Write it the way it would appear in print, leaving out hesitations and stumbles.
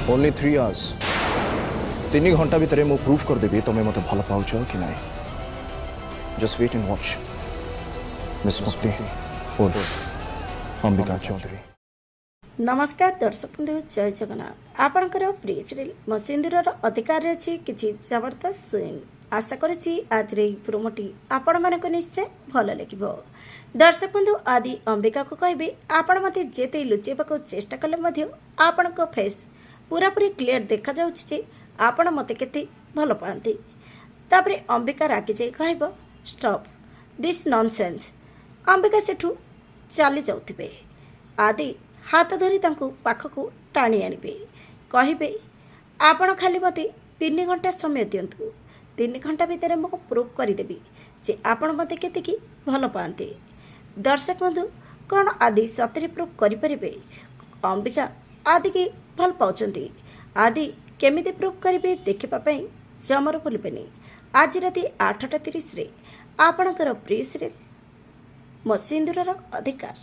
Only 3 hours 3 घंटा भितर मु प्रूफ कर देबी तुम मत भल पाउछ कि नहीं just wait and watch miss Mukti उर्फ अंबिका चौधरी। नमस्कार दर्शक बंधु जय जगन्नाथ आपणकर प्रिय सीरियल मो सिंदूर अधिकार अच्छी किसी जबरदस्त सीन आशा करुच्ची आज प्रोमोटी आपण मानक निश्चय भल लगे। दर्शक बंधु आदि अंबिका को कहे आपण मत जेते लुचेबा चेष्टा कले आपण फेस पूरापूरी क्लीयर देखा जाउछि आपण मत केते भल पाती। तापरे अंबिका रागी जाई कहब stop this nonsense. Ambika Sethu चली जाउथिबे आदि हाथ धरी तांको पाखकू टाणी आनिबे कहिबे आपण खाली मते 3 घंटा समय दियंतु 3 घंटा भितर मो प्रूव करदेवी जे आपण मते केतिकी भल पाते। दर्शक बंधु कौन आदि सतरे प्रूव करें अंबिका आदि की भल पाउछंती आदि केमिति प्रूव करेंगे देखापी जमर भूलबेनि। आज राति 8:30 आपणकर प्रिय सीरियल मो सिंदूर अधिकार।